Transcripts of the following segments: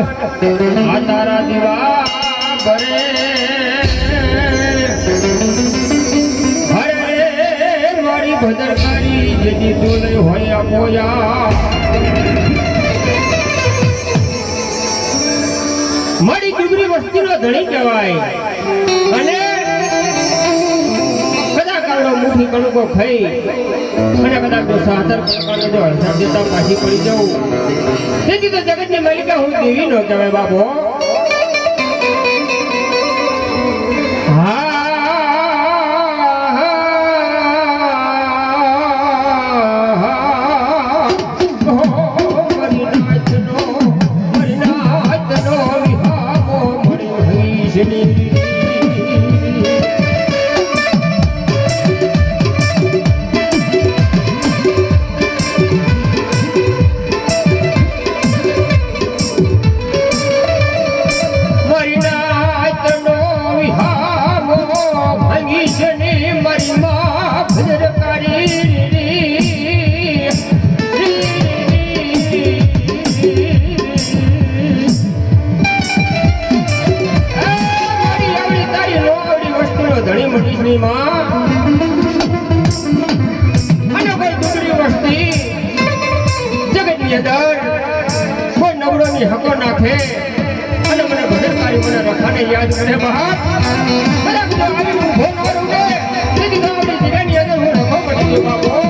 આ તારા દીવા ભરે હરે મારી ભદરકારી જેથી તું નહીં હોય મોયા મારી ડુંગરી વસ્તીનો ધણી કહેવાય અને કદાચ કાળો મુઠી કણકો ખાઈ અને કદાચ જો સાતર પ્રકારનો જો હળસા દેતા પાછી પડી જાઉં તેથી તો જગતની માલિકા હું દેવી નો કહેવાય બાબો હકો નાખે અને મને ભદરકારી મને રખાને યાદ કરે બહાર કદાચ જો આવી ઊભો ન રહું ને તેથી તો આપણી જગ્યાની અંદર હું રખો પડી ગયો બાબો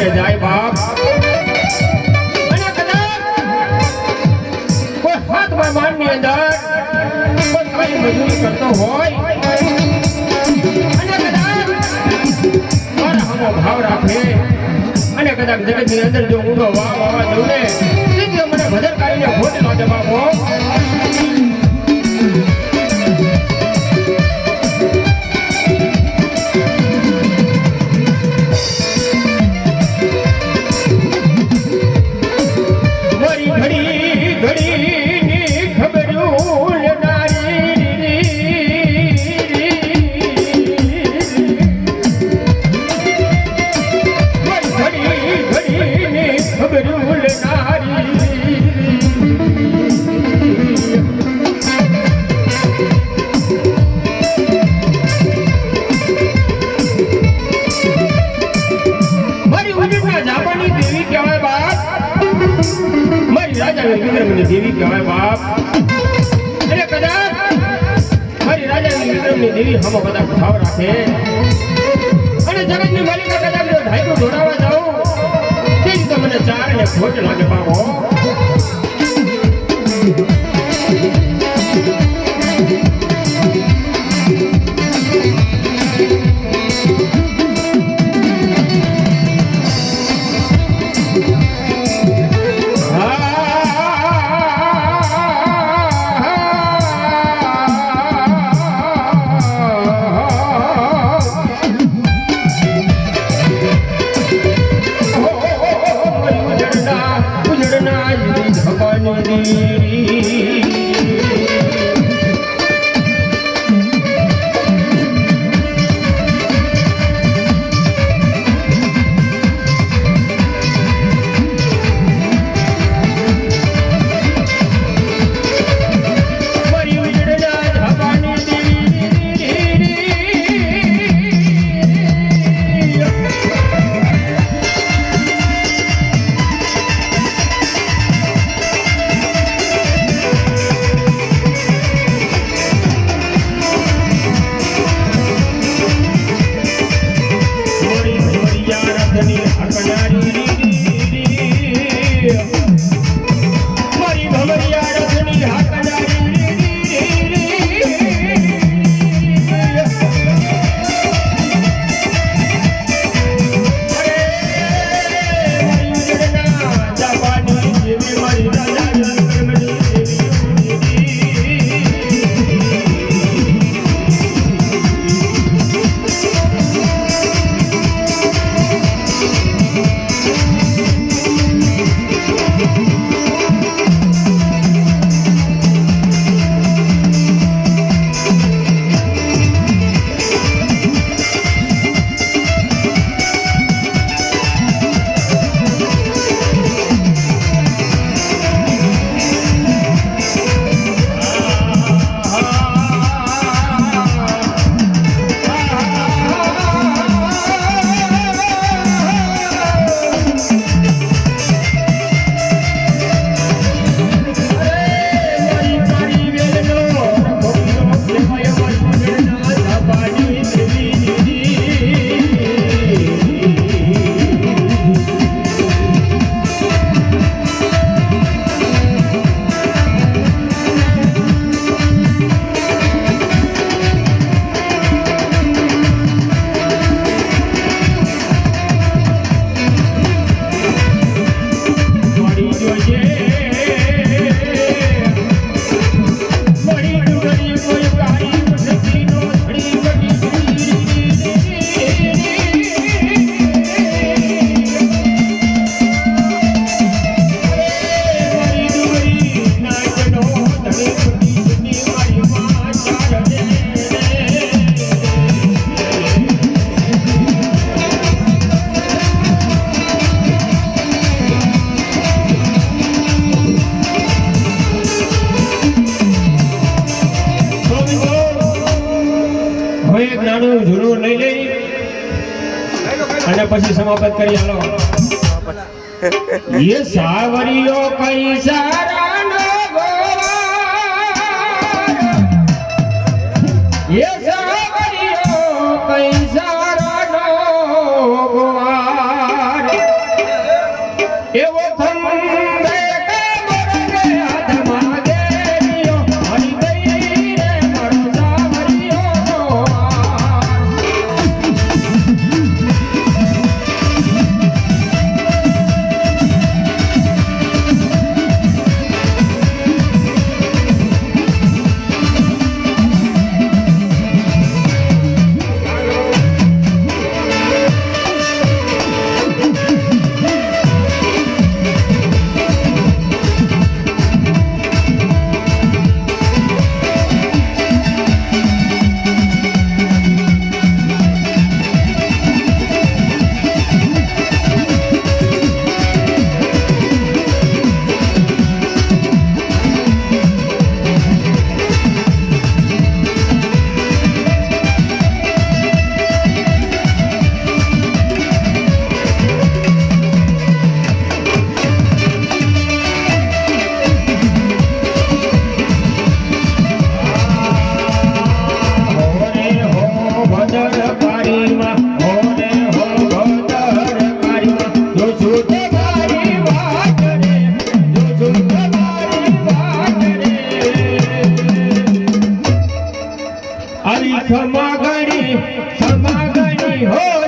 જાય બાપ અને કદાચ કોઈ હાથ માનની અંદર કોઈ કઈ મજૂરી કરતો હોય અને કદાચ મારા હમો ભાવ રાખે અને કદાચ જગતની અંદર જો ઊંડો વાવા દઉં ને તેથી મને ભદરકારીને ખોટ લાગે બાપો દેવી કહેવાય બાપ એટલે કદાચ મારી રાજાની વિક્રમની દેવી હમો કદાચ ભાવ રાખે અને જગતની માલિકા કદાચ જો ઢાઈકો ઢોળાવા જાઉં તેથી તો મને ચાર ને ખોટ લાગે બાબો નાનું જૂનું લઈ લઈ અને પછી સમાપ્ત કરી હાલો. એ સાવરીઓ કઈ સારાનો ગોવાર, એ સાવરીઓ કઈ સારાનો ગોવાર, એવો ખંડે કે મોરને હાથમાં દેરીઓ હરી ગઈ રે મારો સાવરીઓ ગોવાર. ખમા ગણી હો